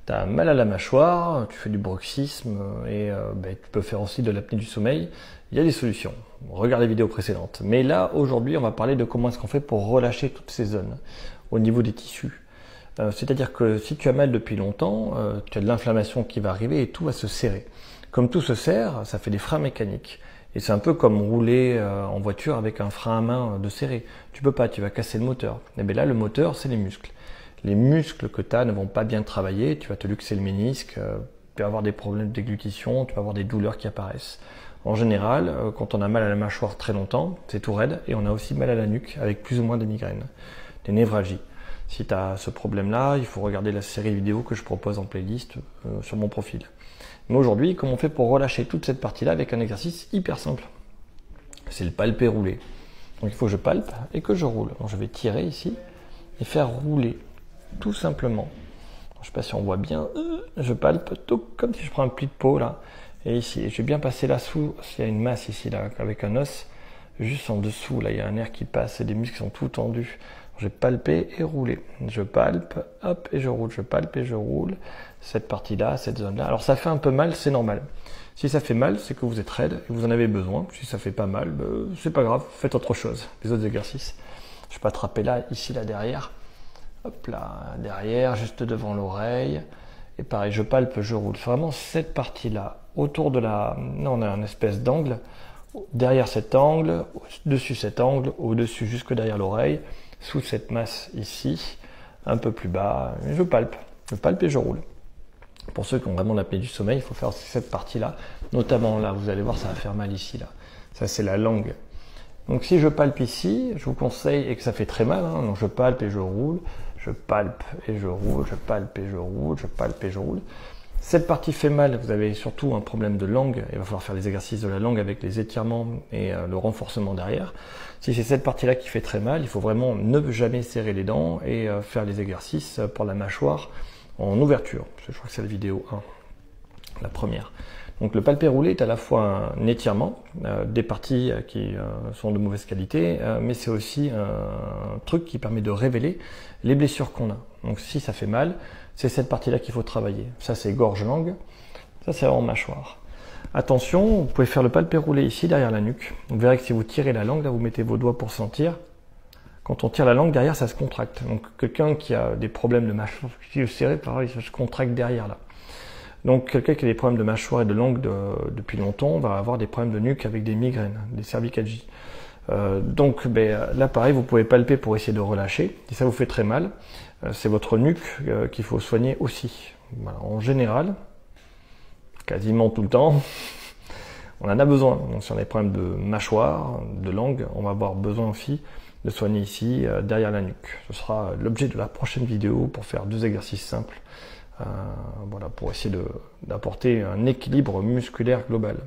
tu as mal à la mâchoire, tu fais du bruxisme et tu peux faire aussi de l'apnée du sommeil, il y a des solutions. Regarde les vidéos précédentes. Mais là, aujourd'hui, on va parler de comment est-ce qu'on fait pour relâcher toutes ces zones au niveau des tissus. C'est-à-dire que si tu as mal depuis longtemps, tu as de l'inflammation qui va arriver et tout va se serrer. Comme tout se serre, ça fait des freins mécaniques. Et c'est un peu comme rouler en voiture avec un frein à main de serré. Tu peux pas, tu vas casser le moteur. Et bien là, le moteur, c'est les muscles. Les muscles que tu as ne vont pas bien travailler, tu vas te luxer le ménisque, tu vas avoir des problèmes de déglutition, tu vas avoir des douleurs qui apparaissent. En général, quand on a mal à la mâchoire très longtemps, c'est tout raide et on a aussi mal à la nuque avec plus ou moins de migraines, des névralgies. Si tu as ce problème-là, il faut regarder la série vidéo que je propose en playlist sur mon profil. Mais aujourd'hui, comment on fait pour relâcher toute cette partie-là avec un exercice hyper simple? C'est le palper rouler. Donc il faut que je palpe et que je roule. Donc je vais tirer ici et faire rouler, tout simplement. Je ne sais pas si on voit bien, je palpe tout comme si je prends un pli de peau là. Et ici, je vais bien passer là sous, s'il y a une masse ici là, avec un os, juste en dessous, là il y a un nerf qui passe et des muscles qui sont tout tendus. Je vais palper et rouler. Je palpe, hop, et je roule. Je palpe et je roule. Cette partie-là, cette zone-là. Alors ça fait un peu mal, c'est normal. Si ça fait mal, c'est que vous êtes raide et vous en avez besoin. Si ça fait pas mal, c'est pas grave, faites autre chose. Les autres exercices. Je peux attraper là, ici, là, derrière. Hop là, derrière, juste devant l'oreille. Et pareil, je palpe, je roule. Vraiment cette partie-là, autour de la... Non, on a une espèce d'angle. Derrière cet angle, au-dessus cet angle, au-dessus jusque derrière l'oreille. Sous cette masse ici, un peu plus bas, je palpe et je roule. Pour ceux qui ont vraiment l'apnée du sommeil, il faut faire cette partie-là, notamment là, vous allez voir, ça va faire mal ici, là. Ça, c'est la langue. Donc si je palpe ici, je vous conseille, et que ça fait très mal, hein, donc je palpe et je roule, je palpe et je roule, je palpe et je roule, je palpe et je roule. Cette partie fait mal, vous avez surtout un problème de langue, il va falloir faire les exercices de la langue avec les étirements et le renforcement derrière. Si c'est cette partie-là qui fait très mal, il faut vraiment ne jamais serrer les dents et faire les exercices pour la mâchoire en ouverture. Je crois que c'est la vidéo 1, la première. Donc le palper roulé est à la fois un étirement des parties qui sont de mauvaise qualité, mais c'est aussi un truc qui permet de révéler les blessures qu'on a. Donc si ça fait mal, c'est cette partie-là qu'il faut travailler. Ça c'est gorge-langue, ça c'est en mâchoire. Attention, vous pouvez faire le palper roulé ici derrière la nuque. Vous verrez que si vous tirez la langue, là vous mettez vos doigts pour sentir. Quand on tire la langue derrière, ça se contracte. Donc quelqu'un qui a des problèmes de mâchoire serrée, pareil, ça se contracte derrière là. Donc quelqu'un qui a des problèmes de mâchoire et de langue depuis longtemps va avoir des problèmes de nuque avec des migraines, des cervicalgies. Donc là pareil, vous pouvez palper pour essayer de relâcher. Si ça vous fait très mal, c'est votre nuque qu'il faut soigner aussi. Voilà. En général, quasiment tout le temps, on en a besoin. Donc si on a des problèmes de mâchoire, de langue, on va avoir besoin aussi de soigner ici, derrière la nuque. Ce sera l'objet de la prochaine vidéo pour faire 2 exercices simples. Voilà, pour essayer d'apporter un équilibre musculaire global.